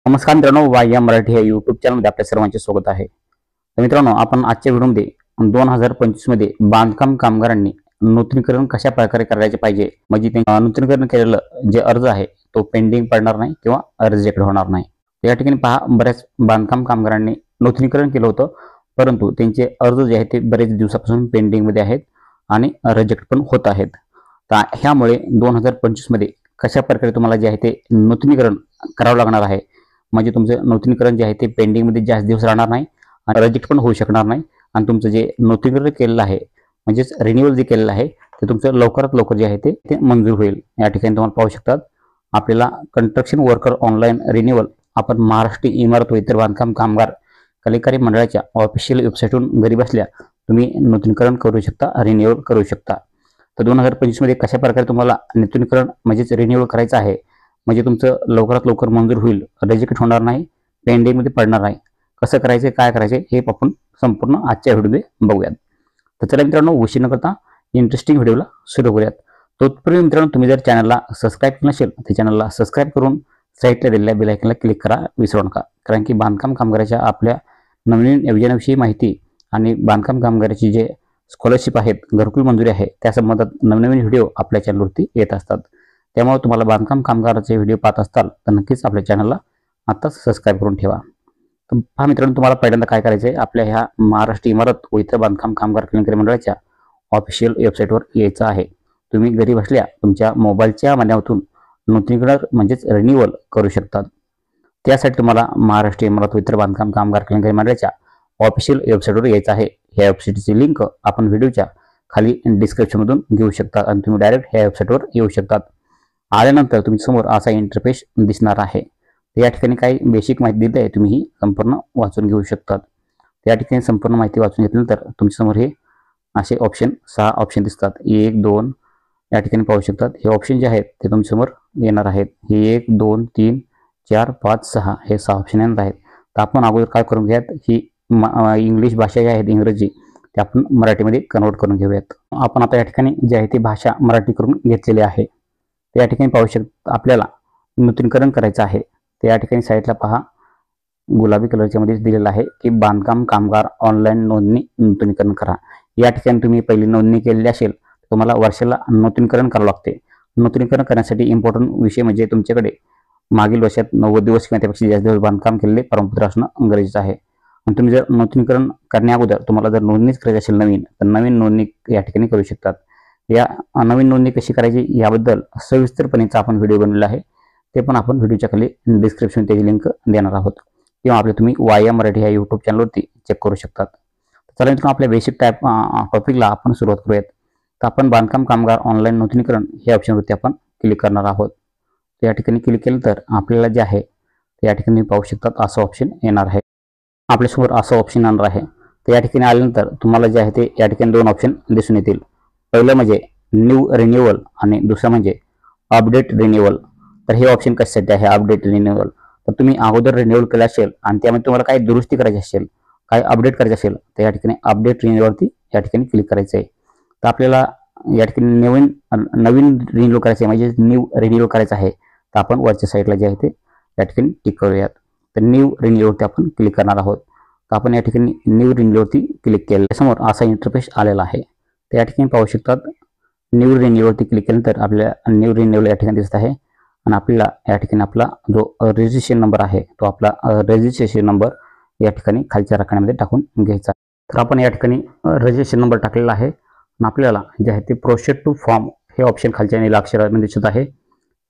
नमस्कार मित्रांनो, वाय या मराठी या युट्यूब चॅनलमध्ये आपल्या सर्वांचे स्वागत आहे। तर मित्रांनो, आपण आजच्या व्हिडिओमध्ये 2025 मध्ये बांधकाम कामगारांनी नूतनीकरण कशा प्रकारे करायचे पाहिजे, म्हणजे ते नूतनीकरण केलेलं जे अर्ज आहे तो पेंडिंग पडणार नाही किंवा रिजेक्ट होणार नाही। या ठिकाणी पहा, बऱ्याच बांधकाम कामगारांनी नूतनीकरण केलं होतं, परंतु त्यांचे अर्ज जे आहेत ते बरेच दिवसापासून पेंडिंग मध्ये आहेत आणि रिजेक्ट पण होत आहेत। तर ह्यामुळे 2025 मध्ये कशा प्रकारे तुम्हाला जे आहे ते नूतनीकरण करावं लागणार आहे, म्हणजे तुमचं नूतनीकरण जे आहे ते पेंडिंगमध्ये जास्त दिवस राहणार नाही आणि रिजेक्ट पण होऊ शकणार नाही आणि तुमचं जे नूतनीकरण केलेलं आहे म्हणजेच रिन्युअल जे केलेलं आहे ते तुमचं लवकरात लवकर जे आहे ते मंजूर होईल। या ठिकाणी तुम्हाला पाहू शकतात, आपल्याला कंस्ट्रक्शन वर्कर ऑनलाईन रिन्युअल आपण महाराष्ट्र इमारत व इतर बांधकाम कामगार कलेकारी मंडळाच्या ऑफिशियल वेबसाईटवरून घरी बसल्या तुम्ही नूतनीकरण करू शकता, रिन्युअल करू शकता। तर 2025 मध्ये कशा प्रकारे तुम्हाला नूतनीकरण म्हणजेच रिन्युअल करायचं आहे, म्हणजे तुमचं लवकरात लवकर मंजूर होईल, रिजेक्ट होणार नाही, पेंडिंग मध्ये पडणार नाही, कसं करायचं काय करायचं हे आपण संपूर्ण आजच्या व्हिडिओमध्ये बघूयात। तर चला मित्रांनो, उशीर न करता इंटरेस्टिंग व्हिडिओला सुरू करूयात। तत्पूर्वी मित्रांनो, तुम्ही जर चॅनलला सबस्क्राईब केलं नसेल तर चॅनलला सबस्क्राईब करून साईडला दिलेल्या बेल आयकॉनला क्लिक करा, विसरू नका। कारण की बांधकाम कामगाराच्या आपल्या नवीन योजनेविषयी माहिती आणि बांधकाम कामगाराची जे स्कॉलरशिप आहेत, घरकुल मंजुरी आहे, त्या संबंधात नवनवीन व्हिडिओ आपल्या चॅनलवरती येत असतात। त्यामुळे तुम्हाला बांधकाम कामगाराचे व्हिडिओ पाहत असताल तर नक्कीच आपल्या चॅनलला आताच सबस्क्राईब करून ठेवा। तर पहा मित्रांनो, तुम्हाला पहिल्यांदा काय करायचं आहे, आपल्या ह्या महाराष्ट्र इमारत व इतर बांधकाम कामगार कल्याणकारी मंडळाच्या ऑफिशियल वेबसाईटवर यायचं आहे। तुम्ही घरी बसल्या तुमच्या मोबाईलच्या माध्यमातून नूतनीकरण म्हणजेच रिन्युअल करू शकतात। त्यासाठी तुम्हाला महाराष्ट्र इमारत व इतर बांधकाम कामगार कल्याणकारी मंडळाच्या ऑफिशियल वेबसाईटवर यायचं आहे। ह्या वेबसाईटची लिंक आपण व्हिडिओच्या खाली डिस्क्रिप्शनमधून घेऊ शकता आणि तुम्ही डायरेक्ट ह्या वेबसाईटवर येऊ शकतात। आल्यानंतर तुमच्या समोर असा इंटरफेस दिसणार आहे। या ठिकाणी काही बेसिक माहिती दिली आहे, तुम्ही ही संपूर्ण वाचून घेऊ शकतात। त्या ठिकाणी संपूर्ण माहिती वाचून घेतल्यानंतर तुमच्या समोर हे असे ऑप्शन 6 ऑप्शन दिसतात, 1 2 या ठिकाणी पाहू शकतात। हे ऑप्शन जे आहेत ते तुमच्या समोर येणार आहेत। हे 1 2 3 4 5 6 हे 6 ऑप्शन येणार आहेत। तर आपण अगोदर काय करून घ्यात, ही इंग्लिश भाषा जी आहे इंग्रजी ते आपण मराठीमध्ये कन्वर्ट करून घेऊयात। आपण आता या ठिकाणी जे आहे ती भाषा मराठी करून घेतलेली आहे। या ठिकाणी पाहू शकता, आपल्याला नूतनीकरण करायचं आहे। तर या ठिकाणी साईडला पहा, गुलाबी कलरच्या मध्ये दिलेलं आहे की बांधकाम कामगार ऑनलाईन नोंदणी नूतनीकरण करा। या ठिकाणी तुम्ही पहिली नोंदणी केलेली असेल तुम्हाला वर्षाला नूतनीकरण करावं लागते। नूतनीकरण करण्यासाठी इम्पॉर्टंट विषय म्हणजे तुमच्याकडे मागील वर्षात 90 दिवस किंवा त्यापेक्षा जास्त दिवस बांधकाम केलेले प्रमाणपत्र असणं गरजेचं आहे। आणि तुम्ही जर नूतनीकरण करण्या अगोदर तुम्हाला जर नोंदणीच करायची असेल नवीन, तर नवीन नोंदणी या ठिकाणी करू शकतात। या नवीन नोंदणी कशी करायची याबद्दल सविस्तरपणेचा आपण व्हिडिओ बनवला आहे, ते पण आपण व्हिडिओच्या खाली डिस्क्रिप्शन त्याची लिंक देणार आहोत किंवा आपले तुम्ही वाय मराठी या युट्यूब चॅनलवरती चेक करू शकतात। चला मित्रांनो, आपल्या बेसिक टॉपिकला आपण सुरुवात करूयात। तर आपण बांधकाम कामगार ऑनलाईन नूतनीकरण या ऑप्शनवरती आपण क्लिक करणार आहोत। या ठिकाणी क्लिक केलं तर आपल्याला जे आहे या ठिकाणी पाहू शकतात असं ऑप्शन येणार आहे। आपल्यासमोर असं ऑप्शन येणार आहे। तर या ठिकाणी आल्यानंतर तुम्हाला जे आहे ते या ठिकाणी 2 ऑप्शन दिसून येतील। पहिलं म्हणजे न्यू रिन्युअल आणि दुसरं म्हणजे अपडेट रिन्युअल। तर हे ऑप्शन कशासाठी आहे, अपडेट रिन्युअल? तर तुम्ही अगोदर रिन्युअल केलं असेल आणि त्यामध्ये तुम्हाला काही दुरुस्ती करायची असेल, काही अपडेट करायचे असेल, तर या ठिकाणी अपडेट रिन्युअलवरती या ठिकाणी क्लिक करायचं आहे। तर आपल्याला या ठिकाणी नवीन रिन्युअल करायचं आहे, म्हणजे न्यू रिन्युअल करायचं आहे। तर आपण वरच्या साईडला जे आहे ते या ठिकाणी टिक करूयात। तर न्यू रिन्युअलवरती आपण क्लिक करणार आहोत। तर आपण या ठिकाणी न्यू रिन्युअलवरती क्लिक केलं, समोर असा इंटरफेस आलेला आहे। तर या ठिकाणी पाहू शकतात, न्यू रिन्युअलवरती क्लिक केल्यानंतर आपल्याला न्यू रिन्युअल या ठिकाणी दिसत आहे आणि आपल्याला या ठिकाणी आपला जो रजिस्ट्रेशन नंबर आहे तो आपला रजिस्ट्रेशन नंबर या ठिकाणी खालच्या राखाण्यामध्ये टाकून घ्यायचा। तर आपण या ठिकाणी रजिस्ट्रेशन नंबर टाकलेला आहे आणि आपल्याला जे आहे ते प्रोसीड टू फॉर्म हे ऑप्शन खालच्या नील अक्षरामध्ये दिसत आहे,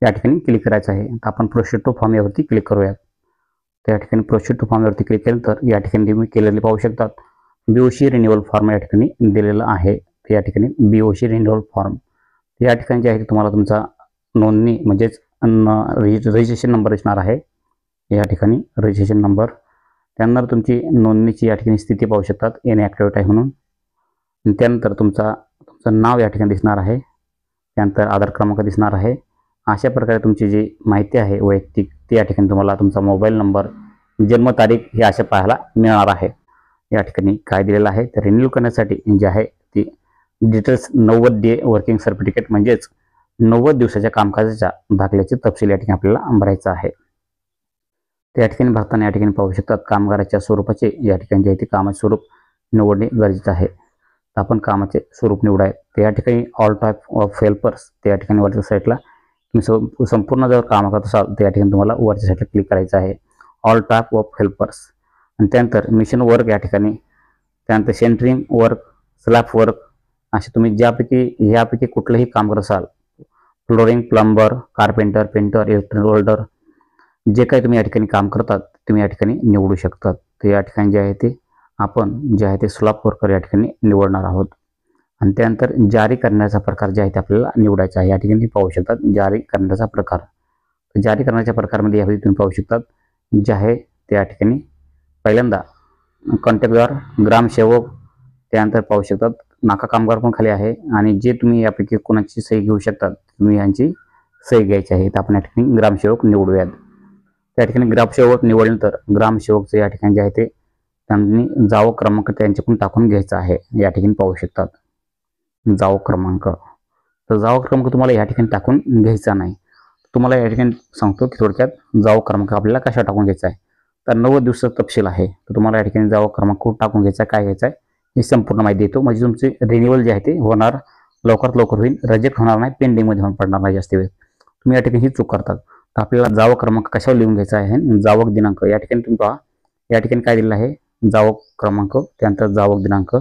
या ठिकाणी क्लिक करायचं आहे। तर आपण प्रोसीड टू फॉर्म यावरती क्लिक करूयात। तर या ठिकाणी प्रोसीड टू फॉर्म यावरती क्लिक केलं तर या ठिकाणी तुम्ही केलेले पाहू शकतात बीओसी रिन्युअल फॉर्म या ठिकाणी दिलेला आहे। तर या ठिकाणी बीओसी रिन्युअल फॉर्म या ठिकाणी जे आहे तुमहाला तुमचा नोंदणी म्हणजेच रजिस्ट्रेशन नंबर दिसणार आहे। या ठिकाणी रजिस्ट्रेशन नंबर, त्यानंतर तुमची नोंदणीची या ठिकाणी स्थिती पाहू शकतात, इनॲक्टिव्हेट आहे म्हणून। त्यानंतर तुमचं नाव या ठिकाणी दिसणार आहे, त्यानंतर आधार क्रमांक दिसणार आहे। अशा प्रकारे तुमची जी माहिती आहे वैयक्तिक ती या ठिकाणी तुम्हाला तुमचा मोबाईल नंबर, जन्मतारीख हे असे पाहायला मिळणार आहे। या ठिकाणी काय दिलेलं आहे तर रिन्यू करण्यासाठी जे आहे ती डिटेल्स 90 डे वर्किंग सर्टिफिकेट म्हणजेच 90 दिवसाच्या कामकाजाच्या दाखल्याचे तपशील या ठिकाणी आपल्याला भरायचा आहे। त्या ठिकाणी भरताना या ठिकाणी पाहू शकतात कामगाराच्या स्वरूपाचे या ठिकाणी जे आहे ते कामाचे स्वरूप निवडणे गरजेचं आहे. तर आपण कामाचे स्वरूप निवडाय ते या ठिकाणी ऑल टाईप ऑफ हेल्पर्स त्या ठिकाणी वरच्या साईडला तुम्ही संपूर्ण जर काम करत असाल तर या ठिकाणी तुम्हाला वरच्या साईडला क्लिक करायचं आहे, ऑल टाईप ऑफ हेल्पर्स. आणि त्यानंतर मिशन वर्क या ठिकाणी, त्यानंतर सेंटरिंग वर्क, स्लॅब वर्क, असे तुम्ही यापैकी कुठलंही काम करत असाल, flooring, plumber, carpenter, painter, electrical welder, जे काही तुम्ही या ठिकाणी काम करतात तुम्ही या ठिकाणी निवडू शकतात. तर या ठिकाणी जे आहे ते आपण जे आहे ते स्लॅब वर्कर या ठिकाणी निवडणार आहोत. आणि त्यानंतर जारी करण्याचा प्रकार जे आहे ते आपल्याला निवडायचा आहे. या ठिकाणी पाहू शकतात जारी करण्याचा प्रकार. तर जारी करण्याच्या प्रकारमध्ये यामध्ये तुम्ही पाहू शकतात जे आहे ते या ठिकाणी पहिल्यांदा कॉन्ट्रॅक्टदार, ग्रामसेवक, त्यानंतर पाहू शकतात नाका कामगार पण खाली आहे. आणि जे तुम्ही यापैकी कोणाची सही घेऊ शकतात तुम्ही यांची सही घ्यायची आहे. तर आपण या ठिकाणी ग्रामसेवक निवडूयात. त्या ठिकाणी ग्रामसेवक निवडल्यानंतर ग्रामसेवकचं या ठिकाणी जे आहे ते त्यांनी जावं क्रमांक त्यांच्याकडून टाकून घ्यायचा आहे. या ठिकाणी पाहू शकतात जावं क्रमांक. तर जावं क्रमांक तुम्हाला या ठिकाणी टाकून घ्यायचा नाही. तुम्हाला या ठिकाणी सांगतो की थोडक्यात जावं क्रमांक आपल्याला कशा टाकून घ्यायचा आहे. तर 90 दिवसाचा तपशील आहे. तर तुम्हाला या ठिकाणी जावं क्रमांक टाकून घ्यायचा काय घ्यायचा आहे ही संपूर्ण माहिती देतो. म्हणजे तुमचे रिन्युअल जे आहे ते होणार लवकरात लवकर होईल, रिजेक्ट होणार नाही, पेंडिंगमध्ये पडणार नाही जास्त वेळ. तुम्ही या ठिकाणी ही चूक करतात. तर आपल्याला जावं क्रमांक कशावर लिहून घ्यायचा आहे, जावक दिनांक. या ठिकाणी तुम्ही पहा या ठिकाणी काय दिलेलं आहे, जावक क्रमांक, त्यानंतर जावक दिनांक,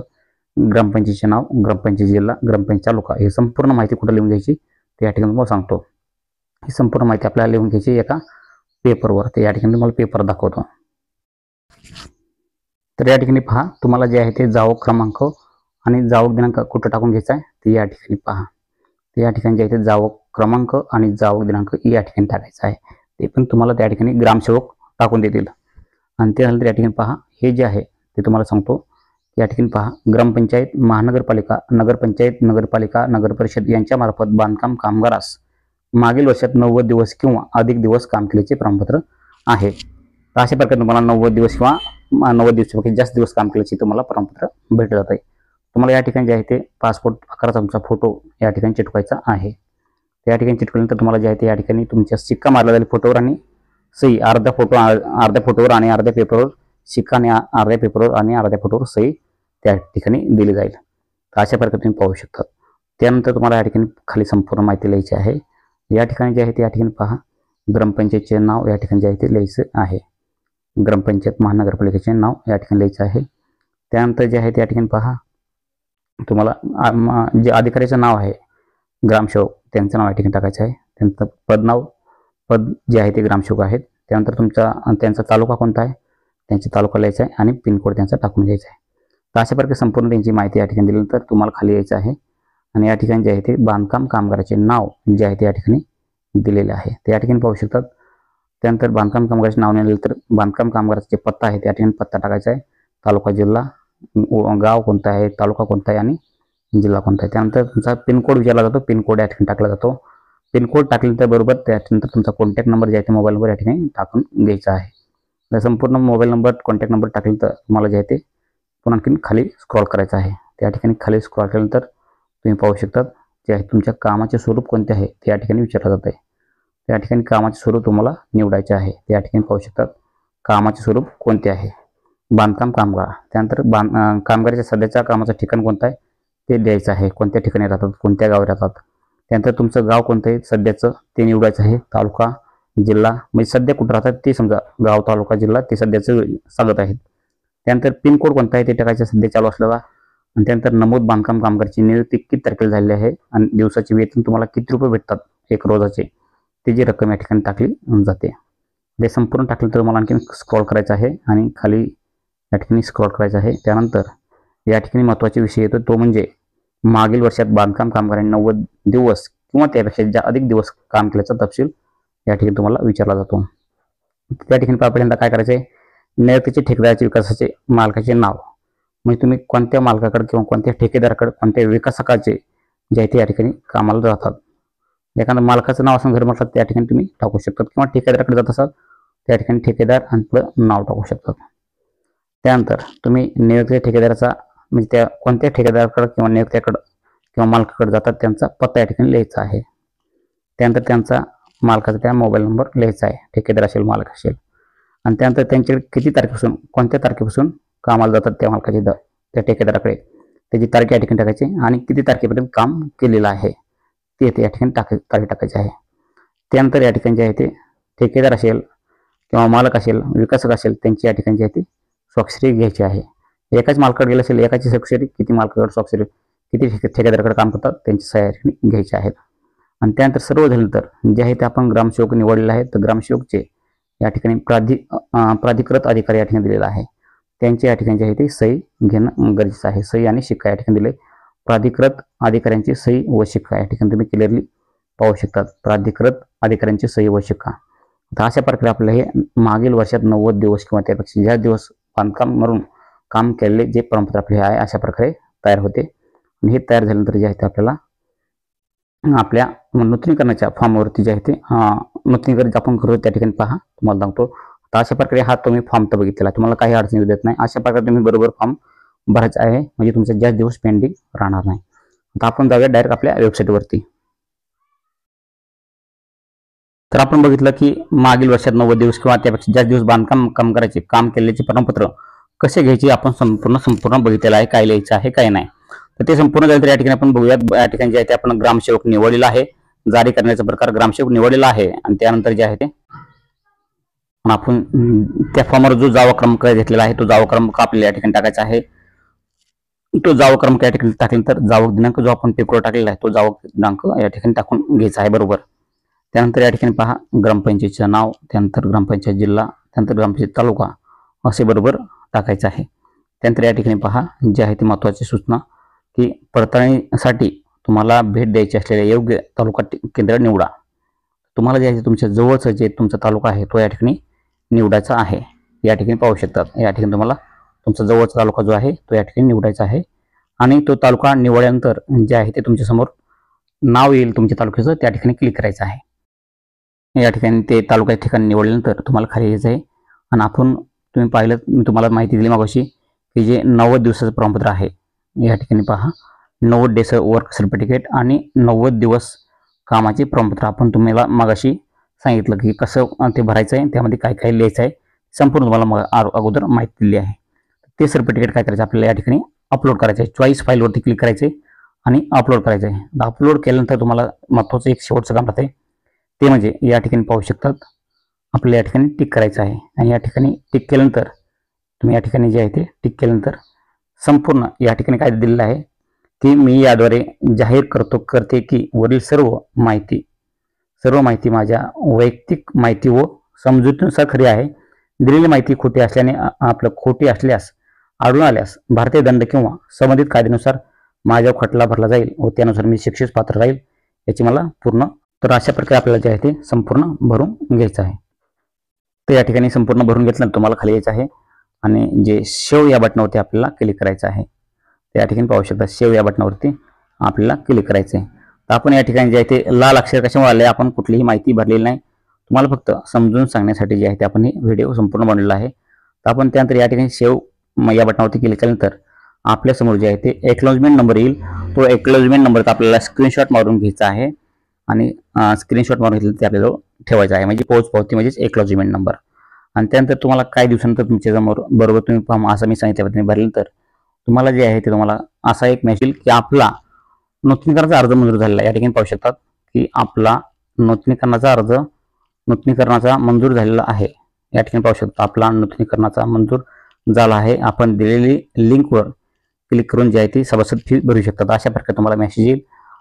ग्रामपंचायतीचे नाव, ग्रामपंचायत जिल्हा, ग्रामपंचायत तालुका, ही संपूर्ण माहिती कुठे लिहून घ्यायची ते या ठिकाणी तुम्हाला सांगतो. ही संपूर्ण माहिती आपल्याला लिहून घ्यायची एका पेपरवर. ते या ठिकाणी तुम्हाला पेपर दाखवतो. तर या ठिकाणी पहा तुम्हाला जे आहे ते जावक क्रमांक आणि जावक दिनांक कुठं टाकून घ्यायचा आहे ते या ठिकाणी पहा. तर या ठिकाणी जे आहे ते जावक क्रमांक आणि जावक दिनांक या ठिकाणी टाकायचं आहे. ते पण तुम्हाला त्या ठिकाणी ग्रामसेवक टाकून देतील. आणि त्यानंतर या ठिकाणी पहा हे जे आहे ते तुम्हाला सांगतो. या ठिकाणी पहा ग्रामपंचायत, महानगरपालिका, नगरपंचायत, नगरपालिका, नगरपरिषद यांच्यामार्फत बांधकाम कामगारास मागील वर्षात 90 दिवस किंवा अधिक दिवस काम केल्याचे प्रमाणपत्र आहे. तर अशा प्रकारे तुम्हाला 90 दिवस किंवा 90 दिवसापेक्षा जास्त दिवस काम केल्याचे तुम्हाला प्रमाणपत्र भेटत जात आहे. तुम्हाला या ठिकाणी जे आहे ते पासपोर्ट आकाराचा तुमचा फोटो या ठिकाणी चिटकवायचा आहे. या ठिकाणी चिटकवल्यानंतर तुम्हाला जे आहे ते या ठिकाणी तुमच्या शिक्का मारला जाईल फोटोवर आणि सही, अर्ध्या फोटोवर आणि अर्ध्या पेपरवर शिक्का आणि अर्ध्या पेपरवर आणि अर्ध्या फोटोवर सही त्या ठिकाणी दिली जाईल. तर अशा प्रकारे तुम्ही पाहू शकता. त्यानंतर तुम्हाला या ठिकाणी खाली संपूर्ण माहिती लिहायची आहे. या ठिकाणी जे आहे ते या ठिकाणी पहा ग्रामपंचायतचे नाव या ठिकाणी जे आहे ते लिहायचं आहे. ग्रामपंचायत, महानगरपालिकेचे नाव या ठिकाणी लिहायचं आहे. त्यानंतर जे आहे ते या ठिकाणी पहा तुम्हाला जे अधिकाऱ्याचं नाव आहे ग्रामसेवक त्यांचं नाव या ठिकाणी टाकायचं आहे. त्यांचं पद जे आहे ते ग्रामसेवक आहेत. त्यानंतर त्यांचा तालुका कोणता आहे त्यांचा तालुका लिहायचा आहे आणि पिनकोड त्यांचा टाकून घ्यायचा आहे. तर अशा प्रकारे संपूर्ण त्यांची माहिती या ठिकाणी दिल्यानंतर तुम्हाला खाली यायचं आहे. आणि या ठिकाणी जे आहे ते बांधकाम कामगाराचे नाव जे आहे ते या ठिकाणी दिलेले आहे ते या ठिकाणी पाहू शकतात. त्यानंतर बांधकाम कामगाराचे नाव निघाल्यानंतर बांधकाम कामगाराचा जे पत्ता आहे त्या ठिकाणी पत्ता टाकायचा आहे. तालुका, जिल्हा, गाव कोणता आहे, तालुका कोणता आहे आणि जिल्हा कोणता आहे. त्यानंतर तुमचा पिनकोड विचारला जातो, पिनकोड या ठिकाणी टाकला जातो. पिनकोड टाकल्यानंतर बरोबर त्यानंतर तुमचा कॉन्टॅक्ट नंबर जे आहे ते मोबाईल नंबर या ठिकाणी टाकून घ्यायचा आहे. जर संपूर्ण मोबाईल नंबर, कॉन्टॅक्ट नंबर टाकल्यानंतर तुम्हाला जे आहे ते पुन्हा आणखीन खाली स्क्रॉल करायचं आहे. त्या ठिकाणी खाली स्क्रॉल केल्यानंतर तुम्ही पाहू शकतात जे आहे तुमच्या कामाचे स्वरूप कोणते आहे ते या ठिकाणी विचारलं जात आहे. त्या ठिकाणी कामाचे स्वरूप तुम्हाला निवडायचे आहे. त्या ठिकाणी पाहू शकतात कामाचे स्वरूप कोणते आहे, बांधकाम कामगार. त्यानंतर कामगाराच्या सध्याच्या कामाचं ठिकाण कोणतं आहे ते द्यायचं आहे, कोणत्या ठिकाणी राहतात, कोणत्या गावी राहतात. त्यानंतर तुमचं गाव कोणतं आहे सध्याचं ते निवडायचं आहे. तालुका, जिल्हा, म्हणजे सध्या कुठं राहतात ते समजा, गाव, तालुका, जिल्हा ते सध्याचं सांगत आहेत. त्यानंतर पिनकोड कोणता आहे ते टाकायचं सध्या चालू असलेला. आणि त्यानंतर नमूद बांधकाम कामगाराची नियुक्ती किती तारखेला झालेली आहे आणि दिवसाचे वेतन तुम्हाला किती रुपये भेटतात एक रोजाचे, त्याची रक्कम या ठिकाणी टाकली जाते. ते संपूर्ण टाकलं तर मला आणखी स्क्रॉल करायचं आहे आणि खाली या ठिकाणी स्क्रॉल करायचं आहे. त्यानंतर या ठिकाणी महत्त्वाचा विषय येतो तो म्हणजे मागील वर्षात बांधकाम कामगारांनी 90 दिवस किंवा त्यापेक्षा अधिक दिवस काम केल्याचा तपशील या ठिकाणी तुम्हाला विचारला जातो. त्या ठिकाणी पहिल्यांदा काय करायचं आहे, नियुक्तीचे ठेकेदाराचे विकासाचे मालकाचे नाव, म्हणजे तुम्ही कोणत्या मालकाकडे किंवा कोणत्या ठेकेदाराकडे, कोणत्या विकासकाचे जे आहे ते या ठिकाणी कामाला जातात. एखादं मालकाचं नाव असं घर म्हटलं त्या ठिकाणी तुम्ही टाकू शकतात किंवा ठेकेदाराकडे जात असाल त्या ठिकाणी ठेकेदार आणि पुढं नाव टाकू शकतात. त्यानंतर तुम्ही नियुक्त ठेकेदाराचा म्हणजे त्या कोणत्या ठेकेदाराकडे किंवा नियुक्त्याकडे किंवा मालकाकडे जातात त्यांचा पत्ता या ठिकाणी लिहायचा आहे. त्यानंतर त्यांचा मालकाचा त्या मोबाईल नंबर लिहायचा आहे, ठेकेदार असेल मालक असेल. आणि त्यानंतर त्यांच्याकडे किती तारखेपासून कोणत्या तारखेपासून कामाला जातात त्या मालकाचे त्या ठेकेदाराकडे त्याची तारीख या ठिकाणी टाकायची आणि किती तारखेपर्यंत काम केलेलं आहे ते या ठिकाणी तारीख टाकायची आहे. त्यानंतर या ठिकाणी जे आहे ते ठेकेदार असेल किंवा मालक असेल विकासक असेल त्यांची या ठिकाणी जी आहे ती स्वाक्षरी घ्यायची आहे. एकाच मालकाकडे गेलं असेल एकाची स्वाक्षरी किती मालकाकडे स्वाक्षरी किती ठेकेदाराकडे काम करतात त्यांची सह्या घ्यायची आहेत. आणि त्यानंतर सर्व झाल्यानंतर जे आहे ते आपण ग्रामसेवक निवडलेले आहेत तर ग्रामसेवकचे या ठिकाणी प्राधिकृत अधिकारी या ठिकाणी दिलेला आहे त्यांची या ठिकाणी जे आहे ते सही घेणं गरजेचं आहे. सही आणि शिक्का या ठिकाणी दिले. प्राधिकृत अधिकाऱ्यांची सही व शिक्का या ठिकाणी तुम्ही क्लिअरली पाहू शकतात. प्राधिकृत अधिकाऱ्यांची सही व शिक्का. तर अशा प्रकारे आपल्याला हे मागील वर्षात 90 दिवस किंवा त्यापेक्षा ज्या दिवस बांधकाम करून काम केलेले जे प्रमाणपत्र आपले आहे अशा प्रकारे तयार होते. आणि हे तयार झाल्यानंतर जे आहे ते आपल्याला आपल्या नूतनीकरणाच्या फॉर्मवरती जे आहे ते नूतनीकरण आपण करतो त्या ठिकाणी पहा तुम्हाला सांगतो. तर अशा प्रकारे हा तुम्ही फॉर्म तर बघितलेला तुम्हाला काही अडचणी देत नाही. अशा प्रकारे तुम्ही बरोबर फॉर्म भरायचा आहे म्हणजे तुमचा जास्त दिवस पेंडिंग राहणार नाही. आता आपण जाऊया डायरेक्ट आपल्या वेबसाईटवरती. तर आपण बघितलं की मागील वर्षात 90 दिवस किंवा त्यापेक्षा जास्त दिवस बांधकाम कामगाराचे काम केल्याचे प्रमाणपत्र कसे घ्यायचे आपण संपूर्ण बघितलेलं आहे. काय लिहायचं आहे काय नाही तर ते संपूर्ण झालं तर या ठिकाणी आपण बघूयात. या ठिकाणी जे आहे ते आपण ग्रामसेवक निवडलेला आहे. जारी करण्याचा प्रकार ग्रामसेवक निवडलेला आहे आणि त्यानंतर जे आहे ते आपण त्या फॉर्मवर जो जावा क्रमांक घेतलेला आहे तो जावा क्रमांक आपल्याला या ठिकाणी टाकायचा आहे. तो जावा क्रमांक या ठिकाणी टाकल्यानंतर जावक दिनांक जो आपण पेपरवर टाकलेला आहे तो जावक दिनांक या ठिकाणी टाकून घ्यायचा आहे बरोबर. त्यानंतर या ठिकाणी पहा ग्रामपंचायतीचं नाव त्यानंतर ग्रामपंचायत जिल्हा त्यानंतर ग्रामपंचायत तालुका असे बरोबर टाकायचं आहे. त्यानंतर या ठिकाणी पहा जे आहे ती महत्त्वाची सूचना की पडताळणीसाठी तुम्हाला भेट द्यायची असलेल्या योग्य तालुका केंद्र निवडा. तुम्हाला जे आहे तुमच्या जवळचं जे तुमचा तालुका आहे तो या ठिकाणी निवडायचा आहे. या ठिकाणी पाहू शकतात या ठिकाणी तुम्हाला तुमचा जवळचा तालुका जो आहे तो या ठिकाणी निवडायचा आहे. आणि तो तालुका निवडल्यानंतर जे आहे ते तुमच्यासमोर नाव येईल तुमच्या तालुक्याचं त्या ठिकाणी क्लिक करायचं आहे. या ठिकाणी ते तालुक्याच्या ठिकाणी निवडल्यानंतर तुम्हाला खाली यायचं आहे. आणि आपण तुम्ही पाहिलं मी तुम्हाला माहिती दिली मागाशी की जे 90 दिवसाचं प्रमाणपत्र आहे या ठिकाणी पहा 90 डेज वर्क सर्टिफिकेट आणि 90 दिवस कामाचे प्रमाणपत्र आपण तुम्हाला मागाशी सांगितलं की कसं ते भरायचं आहे त्यामध्ये काय काय लिहायचं आहे संपूर्ण तुम्हाला अगोदर माहिती दिली आहे. ते सर्टिफिकेट काय करायचं आपल्याला या ठिकाणी अपलोड करायचं आहे. चॉईस फाईलवरती क्लिक करायचं आहे आणि अपलोड करायचं आहे. अपलोड केल्यानंतर तुम्हाला महत्त्वाचं एक शेवटचं काम राहतं ते म्हणजे या ठिकाणी पाहू शकतात आपल्याला या ठिकाणी टिक करायचं आहे. आणि या ठिकाणी टिक केल्यानंतर तुम्ही या ठिकाणी जे आहे ते टिक केल्यानंतर संपूर्ण या ठिकाणी काय दिलेलं आहे की मी याद्वारे जाहीर करते की वरील सर्व माहिती माझ्या वैयक्तिक माहिती व समजुतीनुसार खरी आहे. दिलेली माहिती खोटी असल्याने खोटी असल्यास आढळून आल्यास भारतीय दंड किंवा संबंधित कायद्यानुसार माझ्यावर खटला भरला जाईल व त्यानुसार मी शिक्षेस पात्र राहील याची मला पूर्ण. तर अशा प्रकारे आपल्याला जे आहे ते संपूर्ण भरून घ्यायचं आहे. तर या ठिकाणी संपूर्ण भरून घेतलं तुम्हाला खाली यायचं आहे आणि जे सेव्ह या बटनावरती आपल्याला क्लिक करायचं आहे. या ठिकाणी पाहू शकता सेव्ह या बटनावरती आपल्याला क्लिक करायचं आहे. तर आपण या ठिकाणी जे आहे ते लाल अक्षर कशामुळे आले आपण कुठलीही माहिती भरलेली नाही तुम्हाला फक्त समजून सांगण्यासाठी जे आहे ते आपण हे व्हिडिओ संपूर्ण बनवलेला आहे. तर आपण त्यानंतर या ठिकाणी सेव्ह या बटनावरती क्लिक केल्यानंतर आपल्यासमोर जे आहे ते एक्नॉलेजमेंट नंबर येईल. तो एक्नॉलेजमेंट नंबर आपल्याला स्क्रीनशॉट मारून घ्यायचा आहे आणि स्क्रीनशॉट मारून घेतलं ते आपल्याला ठेवायचं आहे म्हणजे पोच पावती म्हणजेच एक्नॉलेजमेंट नंबर. आणि त्यानंतर तुम्हाला काही दिवसानंतर तुमच्यासमोर बरोबर तुम्ही फॉर्म असं मी सांगितल्या पद्धतीने भरल्यानंतर तुम्हाला जे आहे ते तुम्हाला असा एक मेसेज की आपला नूतनीकरणाचा अर्ज मंजूर झालेला आहे. या ठिकाणी पाहू शकतात की आपला नूतनीकरणाचा मंजूर झालेला आहे. या ठिकाणी पाहू शकता आपला नूतनीकरणाचा मंजूर झाला आहे. आपण दिलेली लिंकवर क्लिक करून जे आहे ते सभासद फी भरू शकतात. अशा प्रकारे तुम्हाला मेसेज येईल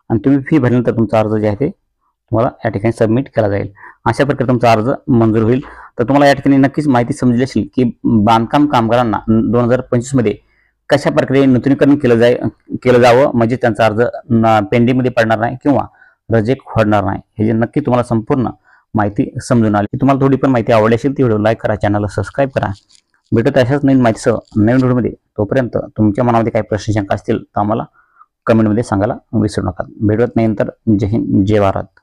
आणि तुम्ही फी भरल्यानंतर तुमचा अर्ज जे आहे ते तुम्हाला या ठिकाणी सबमिट केला जाईल. अशा प्रकारे तुमचा अर्ज मंजूर होईल. तर तुम्हाला या ठिकाणी नक्कीच माहिती समजली असेल की बांधकाम कामगारांना 2025 मध्ये कशा प्रकारे नूतनीकरण केलं जावं म्हणजे त्यांचा अर्ज पेंडिंगमध्ये पडणार नाही किंवा रिजेक्ट होणार नाही. हे जे नक्की तुम्हाला संपूर्ण माहिती समजून आली. तुम्हाला थोडी पण माहिती आवडली असेल ती व्हिडिओ लाईक करा, चॅनलला सबस्क्राईब करा. भेटत अशाच नवीन माहितीसह नवीन व्हिडिओमध्ये. तोपर्यंत तुमच्या मनामध्ये काही प्रश्न शंका असतील तर आम्हाला कमेंटमध्ये सांगायला विसरू नका. भेटत नाही तर जय हिंद जय भारत.